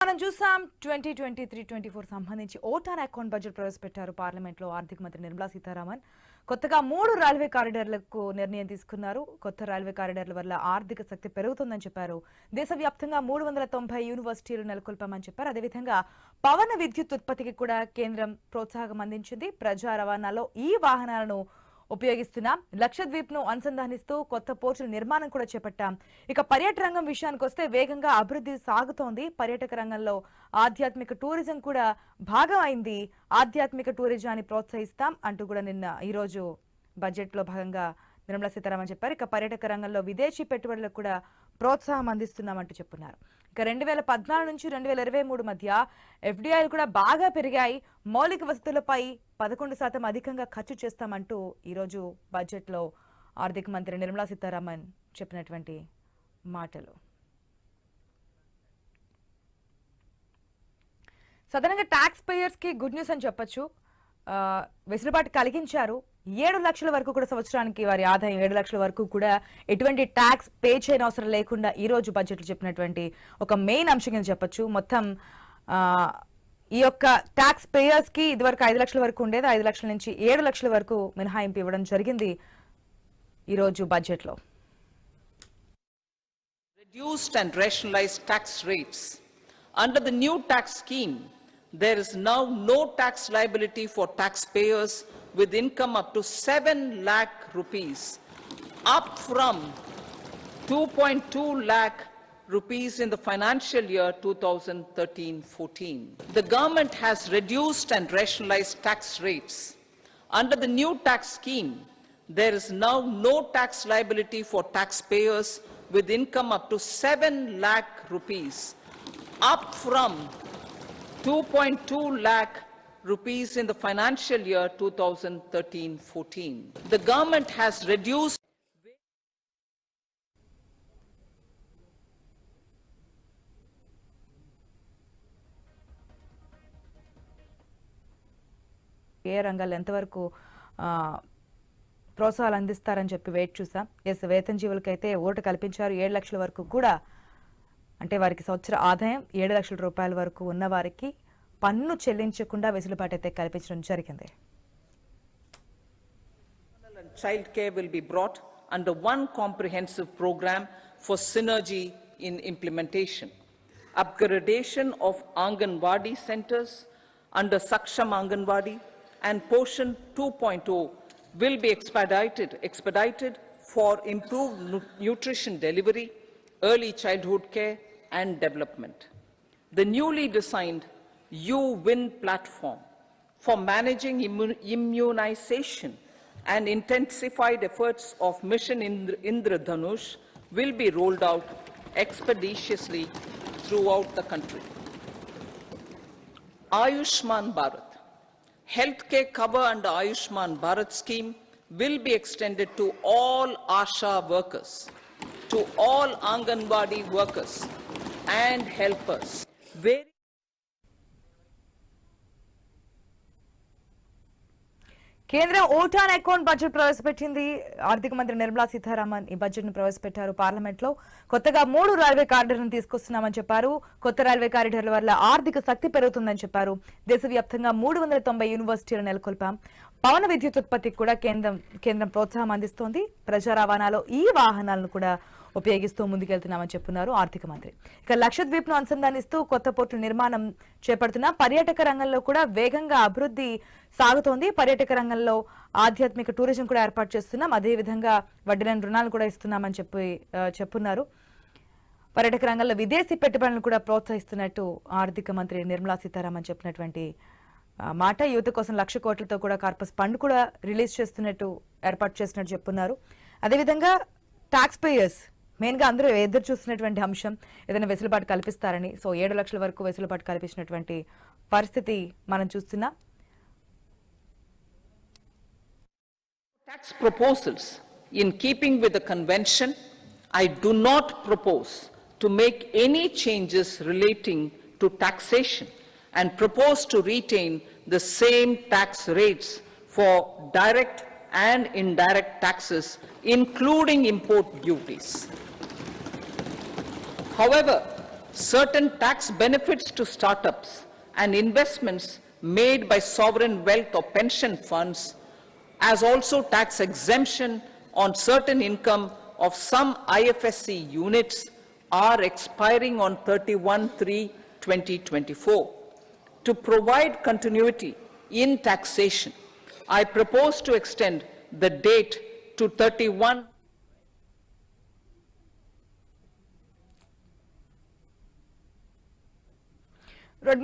మనం చూసాం 2023-24 సంబంధించి ఓటాన్ అకౌంట్ బడ్జెట్ ప్రవేశపెట్టారు పార్లమెంట్ లో ఆర్థిక మంత్రి నిర్మలా సీతారామన్. కొత్తగా 3 రైల్వే కారిడార్లకు నిర్ణయం తీసుకున్నారు. కొత్త రైల్వే కారిడార్ల వల్ల ఆర్థిక శక్తి పెరుగుతుందని చెప్పారు. దేశవ్యాప్తంగా 390 యూనివర్సిటీలు నెలకొల్పామని చెప్పారు. అదేవిధంగా పవన విద్యుత్ ఉత్పత్తికి కూడా కేంద్రం ప్రోత్సాహం అందించింది. ప్రజా రవాణాలో ఈ వాహనాలను ఉపయోగిస్తున్నాం. లక్షద్వీప్ ను అనుసంధానిస్తూ కొత్త పోర్టుల నిర్మాణం కూడా చేపట్టాం. ఇక పర్యాటక రంగం విషయానికి వస్తే వేగంగా అభివృద్ధి సాగుతోంది. పర్యాటక రంగంలో ఆధ్యాత్మిక టూరిజం కూడా భాగం అయింది. ఆధ్యాత్మిక టూరిజాన్ని ప్రోత్సహిస్తాం అంటూ కూడా ఈ రోజు బడ్జెట్ లో భాగంగా నిర్మలా సీతారామన్ చెప్పారు. ఇక పర్యాటక రంగంలో విదేశీ పెట్టుబడులకు కూడా ప్రోత్సాహం అందిస్తున్నామంటూ చెప్పున్నారు. ఇక 2014 నుంచి 2023 మధ్య ఎఫ్డిఐలు కూడా బాగా పెరిగాయి. మౌలిక వసతులపై 11% అధికంగా ఖర్చు చేస్తామంటూ ఈరోజు బడ్జెట్ లో ఆర్థిక మంత్రి నిర్మలా సీతారామన్ చెప్పినటువంటి మాటలు. సాధారణంగా ట్యాక్స్ పేయర్స్ కి గుడ్ న్యూస్ అని చెప్పొచ్చు. వెసులుబాటు కలిగించారు. 7 లక్షల వరకు కూడా సంవత్సరానికి వారి ఆదాయం 7 లక్షల వరకు కూడా ఎటువంటి ట్యాక్స్ పే చేయని అవసరం లేకుండా ఈ రోజు బడ్జెట్ లో చెప్పినటువంటి ఒక మెయిన్ అంశం అని చెప్పొచ్చు. మొత్తం ఈ యొక్క ట్యాక్స్ పేయర్స్ కి ఇదివరకు 5 లక్షల వరకు ఉండేది. 5 లక్షల నుంచి 7 లక్షల వరకు మినహాయింపు ఇవ్వడం జరిగింది ఈ రోజు బడ్జెట్ లో. Reduced and rationalized tax rates. Under the new tax scheme, there is now no tax liability for taxpayers with income up to 7 lakh rupees, up from 2.2 lakh rupees in the financial year 2013-14. The government has reduced and rationalized tax rates. Under the new tax scheme, there is now no tax liability for taxpayers with income up to 7 lakh rupees, up from 2.2 lakh rupees in the financial year 2013-14. The government has reduced ఏ రంగాలు ఎంతవరకు ప్రోత్సాహాలు అందిస్తారని చెప్పి wait చూసాం. Yes, వేతన జీవులకైతే vote కల్పించారు. 7 లక్షల వరకు కూడా, అంటే వారికి సంవత్సర ఆదాయం 7 లక్షల రూపాయల వరకు ఉన్న వారికి పన్ను చెల్లించకుండా వెసులుబాటు అయితే కల్పించడం జరిగింది. Child care will be brought under one comprehensive program for synergy in implementation. Upgradation of Anganwadi centers under Saksham Anganwadi and Poshan 2.0 will be expedited for improved nutrition delivery, early childhood care and development. The newly designed U-Win platform for managing immunization and intensified efforts of Mission Indradhanush will be rolled out expeditiously throughout the country. Ayushman Bharat. Healthcare cover under Ayushman Bharat scheme will be extended to all ASHA workers, to all Anganwadi workers and helpers. కేంద్రం vote on account budget ప్రవేశపెట్టింది. ఆర్థిక మంత్రి నిర్మలా సీతారామన్ ఈ budget ను ప్రవేశపెట్టారు parliament లో. కొత్తగా 3 railway కారిడార్లను తీసుకొస్తున్నామని చెప్పారు. కొత్త రైల్వే కారిడార్ల వల్ల ఆర్థిక శక్తి పెరుగుతుందని చెప్పారు. దేశవ్యాప్తంగా 390 యూనివర్సిటీలు నెలకొల్పాం. పవన విద్యుత్ ఉత్పత్తికి కూడా కేంద్రం ప్రోత్సాహం అందిస్తోంది. ప్రజా రవాణాలో ఈ వాహనాలను కూడా ఉపయోగిస్తూ ముందుకెళ్తున్నామని చెప్తున్నారు ఆర్థిక మంత్రి. ఇక లక్షద్వీప్ ను అనుసంధానిస్తూ కొత్త పోర్టుల నిర్మాణం చేపడుతున్నాం. పర్యాటక రంగంలో కూడా వేగంగా అభివృద్ధి సాగుతోంది. పర్యాటక రంగంలో ఆధ్యాత్మిక టూరిజం కూడా ఏర్పాటు చేస్తున్నాం. అదేవిధంగా వడ్డీలేని రుణాలు కూడా ఇస్తున్నామని చెప్పున్నారు. పర్యాటక రంగంలో విదేశీ పెట్టుబడులను కూడా ప్రోత్సహిస్తున్నట్టు ఆర్థిక మంత్రి నిర్మలా సీతారామన్ చెప్పినటువంటి మాట. యువత కోసం 1,00,000 కోట్లతో కూడా కార్పస్ ఫండ్ కూడా రిలీజ్ చేస్తున్నట్టు ఏర్పాటు చేస్తున్నట్టు చెప్పున్నారు. అదేవిధంగా ట్యాక్స్ పేయర్స్ మెయిన్ గా అందరూ ఎదురు చూస్తున్నటువంటి అంశం ఏదైనా వెసులుబాటు కల్పిస్తారని. సో 7 లక్షల వరకు వెసులుబాటు కల్పించినటువంటి పరిస్థితి మనం చూస్తున్నాం. Tax proposals in keeping with the convention, I do not propose to make any changes relating to taxation and propose to retain the same tax rates for direct and indirect taxes, including import duties. However, certain tax benefits to startups and investments made by sovereign wealth or pension funds, as also tax exemption on certain income of some IFSC units are expiring on 31/3/2024. To provide continuity in taxation, I propose to extend the date to 31.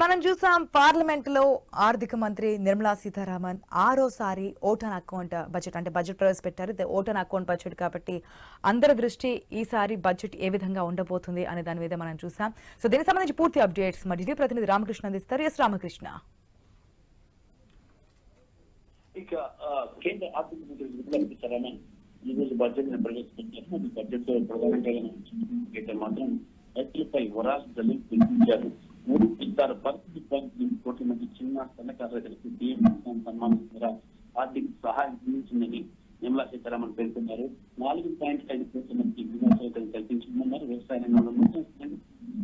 మనం చూసాం parliament లో ఆర్థిక మంత్రి నిర్మలా సీతారామన్ ఆరోసారి vote on account budget అంటే budget ప్రవేశపెట్టారు. Vote on account budget కాబట్టి అందరి దృష్టి ఈసారి బడ్జెట్ ఏ విధంగా ఉండబోతుంది అనే దాని మీద మనం చూసాం. సో దీనికి సంబంధించి పూర్తి అప్డేట్స్ మా ఢిల్లీ ప్రతినిధి రామకృష్ణ అందిస్తారు. ఎస్ రామకృష్ణ. ఇక కేంద్ర ఆర్థిక మంత్రి నిర్మలా సీతారామన్ ఈ రోజు బడ్జెట్ ప్రవేశపెట్టారు. బడ్జెట్ ప్రధానంగా మాత్రం రైతులపై వరాలు జల్లి పెంచారు. 3.18 కోట్ల మంది చిన్న సన్నకారు రైతులకు బియ్యం సన్మానం ద్వారా ఆర్థిక సహాయం అందించిందని నిర్మలా సీతారామన్ పేర్కొన్నారు. 4.5 కోట్ల మంది బీమా సౌకర్యం కల్పించమన్నారు. వ్యవసాయ రంగంలో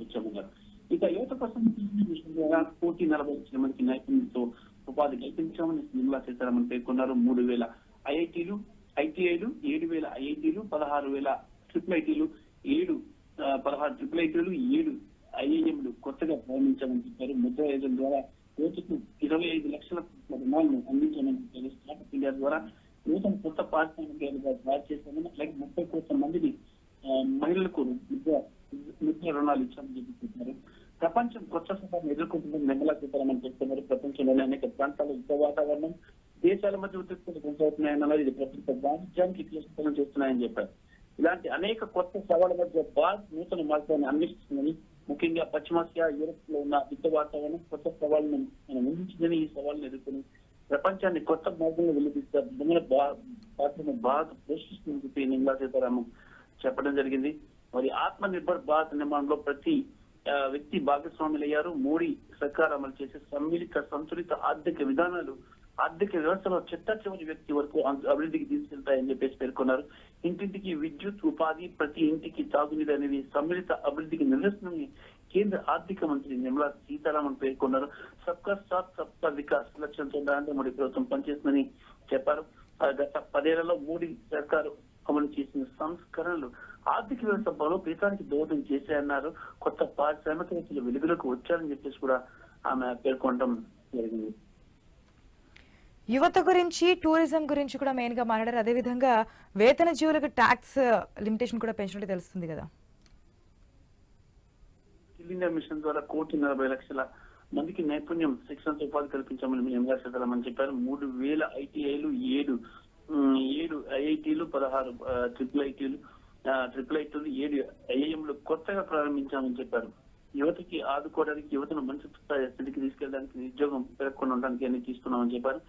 వచ్చామన్నారు. ఇక యువత కోసం మిషన్ ద్వారా 140 లక్షల మందికి నైపుణ్యంతో ఉపాధి కల్పించామని నిర్మలా సీతారామన్ పేర్కొన్నారు. 3,000 ఐఐటీలు, ఐటీఐలు, 7,000 ఐఐటీలు, 16,000 ట్రిపుల్ ఐటీలు, 16 ట్రిపుల్ ఐటీలు, 7 ఐఐఎంలు కొత్తగా ప్రారంభించామని చెప్పారు. ముద్ర యోజన ద్వారా యువతకు 25 లక్షల రుణాలను అందించామని చెప్పారు. స్టార్ట్అప్ ఇండియా ద్వారా నూతన కొత్త పారిశ్రామికవేత్తలుగా తయారు చేశామని, అలాగే 30 కోట్ల మందిని మహిళలకు ముద్ర రుణాలు ఇచ్చామని చెప్పారు. ప్రపంచం కొత్త సవాళ్ళను ఎదుర్కొంటుందని నిర్మలా సీతారామన్ చెప్తున్నారు. ప్రపంచంలోని అనేక ప్రాంతాల్లో యుద్ధ వాతావరణం, దేశాల మధ్య ఉద్రిక్తతలు కొనసాగుతున్నాయన్న ఇది ప్రపంచ వాణిజ్యానికి క్లిష్టతరం చేస్తున్నాయని చెప్పారు. ఇలాంటి అనేక కొత్త సవాళ్ళ మధ్య భారత్ నూతన మార్గాన్ని అన్వేషిస్తుందని, ముఖ్యంగా పశ్చిమాసియా, యూరప్ లో ఉన్న యుద్ధ వాతావరణం కొత్త సవాళ్ళను మనం ఊహించిందని ఈ సవాళ్ళను ఎదుర్కొని ప్రపంచాన్ని కొత్త మార్గంలో వెలిపిస్తారు పాత్రను భారత్ పోషిస్తుందని చెప్పి నిర్మలా సీతారామన్ చెప్పడం జరిగింది. మరి ఆత్మ నిర్భర్ భారత్ నిర్మాణంలో ప్రతి వ్యక్తి భాగస్వాములయ్యారు. మోడీ సర్కార్ అమలు చేసే సమ్మిళిత సంతులిత ఆర్థిక విధానాలు ఆర్థిక వ్యవస్థలో చివరి వ్యక్తి వరకు అభివృద్ధికి తీసుకెళ్తాయని చెప్పేసి పేర్కొన్నారు. ఇంటింటికి విద్యుత్, ఉపాధి, ప్రతి ఇంటికి తాగునీరు అనేవి సమ్మిళిత అభివృద్ధికి నిదర్శనమని కేంద్ర ఆర్థిక మంత్రి నిర్మలా సీతారామన్ పేర్కొన్నారు. సబ్కా సాత్ సబ్కా వికాస్ లక్ష్యంతో నరేంద్ర మోడీ ప్రభుత్వం పనిచేస్తుందని చెప్పారు. గత 10 ఏళ్లలో మోడీ సర్కారు అమలు చేసిన సంస్కరణలు ఆర్థిక వ్యవస్థ బలోపేతానికి దోహదం చేశాయన్నారు. కొత్త పారిశ్రామికవేత్తలు వెలుగులోకి వచ్చారని చెప్పేసి కూడా ఆమె పేర్కొనడం జరిగింది. యువత గురించి, టూరిజం గురించి కూడా మెయిన్ గా మాట్లాడారు. అదేవిధంగా వేతన జీవులకు ట్యాక్స్ లిమిటేషన్ కూడా పెంచినట్టు తెలుస్తుంది కదా. స్కిల్ ఇండియా మిషన్ ద్వారా 1,40,00,000 మందికి నైపుణ్యం శిక్షణతో ఉపాధి కల్పించామని నిర్మలా సీతారామన్ చెప్పారు. 3,000 ఐటీఐలు, 7 ఐఐటీలు, 16 ట్రిపుల్ ఐటీలు, 7 ఐఐఎంలు కొత్తగా ప్రారంభించామని చెప్పారు. యువతకి ఆదుకోవడానికి, యువతను మంచి స్థితికి తీసుకెళ్ళడానికి, నిరుద్యోగం పెరగకుండా ఉండడానికి అన్ని తీసుకున్నామని చెప్పారు.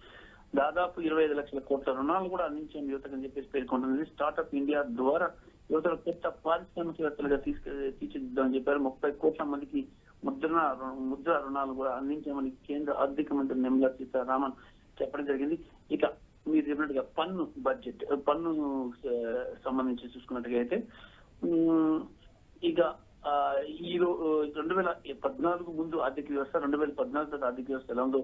దాదాపు 25 లక్షల కోట్ల రుణాలు కూడా అందించాం యువతకని చెప్పేసి పేర్కొంటుంది. స్టార్ట్అప్ ఇండియా ద్వారా యువతను కొత్త పారిశ్రామికవేత్తలుగా తీర్చిదిద్దామని చెప్పారు. 30 కోట్ల మందికి ముద్ర రుణాలు కూడా అందించామని కేంద్ర ఆర్థిక మంత్రి నిర్మలా సీతారామన్ చెప్పడం జరిగింది. ఇక మీరు చెప్పినట్టుగా పన్ను సంబంధించి చూసుకున్నట్టుగా అయితే ఇక ఈ 2014 ముందు ఆర్థిక వ్యవస్థ, 2014 తర్వాత ఆర్థిక వ్యవస్థ ఎలా ఉందో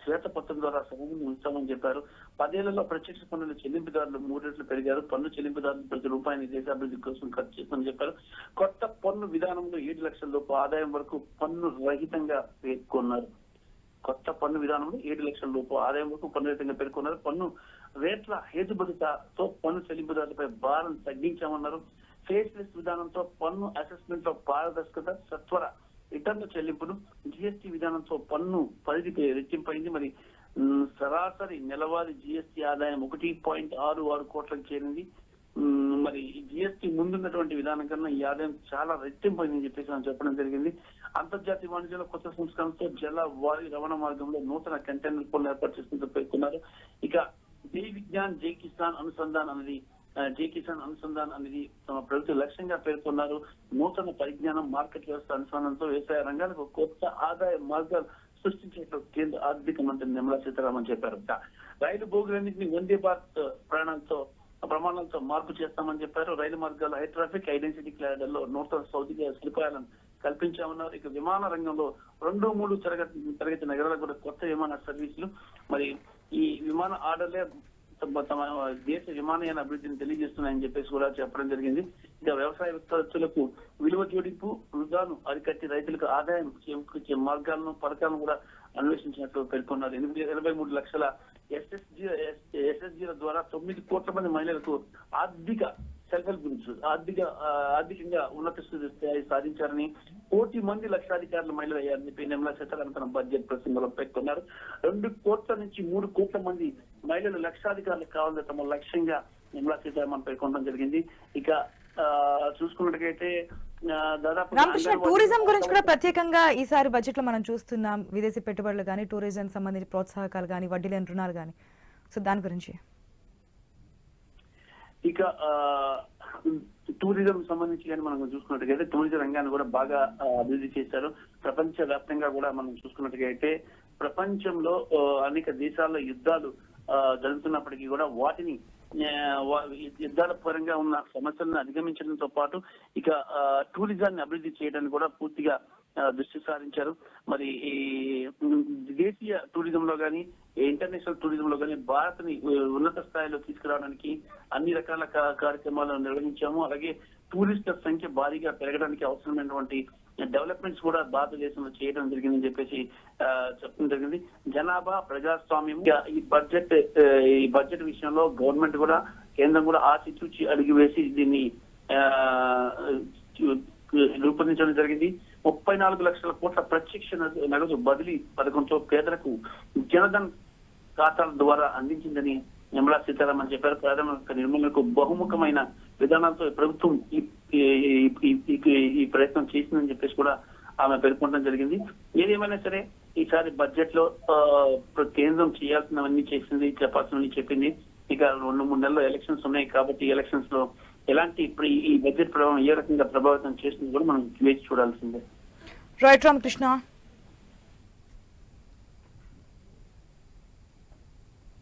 శ్వేతపత్రం ద్వారా సమూహం ఉంచామని చెప్పారు. 10 ఏళ్లలో ప్రత్యక్ష పన్నుల చెల్లింపుదారులు 3 రెట్లు పెరిగారు. పన్ను చెల్లింపుదారులు ప్రతి రూపాయిని దేశాభివృద్ధి కోసం ఖర్చు చేస్తామని చెప్పారు. కొత్త పన్ను విధానంలో 7 లక్షల లోపు ఆదాయం వరకు పన్ను రహితంగా పేర్కొన్నారు. కొత్త పన్ను విధానంలో 7 లక్షల లోపు ఆదాయం వరకు పన్ను రహితంగా పేర్కొన్నారు. పన్ను రేట్ల హేతుబద్ధతతో పన్ను చెల్లింపుదారులపై భారం తగ్గించామన్నారు. ఫేస్లెస్ విధానంతో పన్ను అసెస్మెంట్ లో పారదర్శకత, సత్వర రిటర్న్ చెల్లింపును, జిఎస్టీ విధానంతో పన్ను పరిధి రెట్టింపైంది. మరి సరాసరి నెలవారీ జిఎస్టీ ఆదాయం 1.66 కోట్లకు చేరింది. మరి జిఎస్టీ ముందున్నటువంటి విధానం కన్నా ఈ ఆదాయం చాలా రెట్టింపైందని చెప్పేసి చెప్పడం జరిగింది. అంతర్జాతీయ వాణిజ్యంలో కొత్త సంస్కరణతో జల, వాయు రవాణా మార్గంలో నూతన కంటైనర్ పోర్టులు ఏర్పాటు చేస్తుంటూ పేర్కొన్నారు. ఇక జై విజ్ఞాన్ జై కిసాన్ అనుసంధాన్ అనేది తమ ప్రభుత్వ లక్ష్యంగా పేర్కొన్నారు. నూతన పరిజ్ఞానం, మార్కెట్ వ్యవస్థ అనుసంధానంతో వ్యవసాయ రంగాలకు కొత్త ఆదాయ మార్గాలు సృష్టించినట్లు కేంద్ర ఆర్థిక మంత్రి నిర్మలా సీతారామన్ చెప్పారు. రైలు బోగులన్నింటినీ వందే భారత్ ప్రమాణాలతో మార్పు చేస్తామని చెప్పారు. రైలు మార్గాలు హై ట్రాఫిక్, ఐడెంటిటీ క్లారిడర్లో నూతన సౌకర్యాలను కల్పించామన్నారు. ఇక విమాన రంగంలో 2-3 తరగతి నగరాలకు కూడా కొత్త విమాన సర్వీసులు, మరి ఈ విమాన ఆర్డర్లే తమ దేశ విమానయాన అభివృద్ధిని తెలియజేస్తున్నాయని చెప్పేసి కూడా చెప్పడం జరిగింది. ఇంకా వ్యవసాయ ఉత్పత్తులకు విలువ జోడింపు, వృధాను అరికట్టి రైతులకు ఆదాయం చేకూర్చే మార్గాలను, పథకాలను కూడా అన్వేషించినట్లు పేర్కొన్నారు. 83 లక్షల ఎస్ఎస్జీల ద్వారా 9 కోట్ల మంది మహిళలకు ఆర్థిక సెల్ఫ్ హెల్ప్ గ్రూప్స్ ఆర్థికంగా ఉన్నత స్థాయి సాధించారని, 1 కోటి మంది లక్షాధికారులు మహిళలు అయ్యారని చెప్పి నిర్మలా సీతారామన్ తన బడ్జెట్ ప్రసంగంలో పేర్కొన్నారు. 2 కోట్ల నుంచి 3 కోట్ల మంది మహిళలు లక్షాధికారులు కావాలని తమ లక్ష్యంగా నిర్మలా సీతారామన్ పేర్కొనడం జరిగింది. ఇక చూసుకున్నట్టుగైతే దాదాపు రామకృష్ణ, టూరిజం గురించి కూడా ప్రత్యేకంగా ఈసారి బడ్జెట్ లో మనం చూస్తున్నాం. విదేశీ పెట్టుబడులు కానీ, టూరిజం సంబంధించి ప్రోత్సాహకాలు కానీ, వడ్డీ లేని రుణాలు కానీ, సో దాని గురించి ఇక టూరిజం సంబంధించి కానీ మనం చూసుకున్నట్టుగైతే టూరిజం రంగాన్ని కూడా బాగా అభివృద్ధి చేశారు. ప్రపంచ వ్యాప్తంగా కూడా మనం చూసుకున్నట్టుగైతే ప్రపంచంలో అనేక దేశాల్లో యుద్ధాలు జరుగుతున్నప్పటికీ కూడా వాటిని యుద్ధాల పరంగా ఉన్న సమస్యలను అధిగమించడంతో పాటు ఇక టూరిజాన్ని అభివృద్ధి చేయడానికి కూడా పూర్తిగా దృష్టి సారించారు. మరి ఈ దేశీయ టూరిజంలో కానీ, ఇంటర్నేషనల్ టూరిజంలో కానీ భారత్ ని ఉన్నత స్థాయిలో తీసుకురావడానికి అన్ని రకాల కార్యక్రమాలు నిర్వహించాము. అలాగే టూరిస్టుల సంఖ్య భారీగా పెరగడానికి అవసరమైనటువంటి డెవలప్మెంట్స్ కూడా భారతదేశంలో చేయడం జరిగిందని చెప్పేసి చెప్పడం జరిగింది. జనాభా, ప్రజాస్వామ్యం, ఈ బడ్జెట్ విషయంలో గవర్నమెంట్ కూడా, కేంద్రం కూడా ఆచితూచి అడుగు వేసి దీన్ని రూపొందించడం జరిగింది. 34 లక్షల కోట్ల ప్రత్యక్ష నగదు బదిలీ పథకంతో పేదలకు జనధన్ ఖాతాల ద్వారా అందించిందని నిర్మలా సీతారామన్ చెప్పారు. ప్రధానమంత్రి నిర్మలకు బహుముఖమైన విధానాలతో ప్రభుత్వం ఈ ప్రయత్నం చేసిందని చెప్పేసి కూడా ఆమె పేర్కొనడం జరిగింది. ఏదేమైనా సరే ఈసారి బడ్జెట్ లో కేంద్రం చేయాల్సినవన్నీ చేసింది, చెప్పాల్సినవన్నీ చెప్పింది. ఇక 2-3 నెలల్లో ఎలక్షన్స్ ఉన్నాయి కాబట్టి ఎలక్షన్స్ లో ఎలాంటి ఈ బడ్జెట్ ప్రభావం ఏ రకంగా ప్రభావితం చేస్తుంది కూడా మనం వేచి చూడాల్సిందే. రైట్ రామకృష్ణ.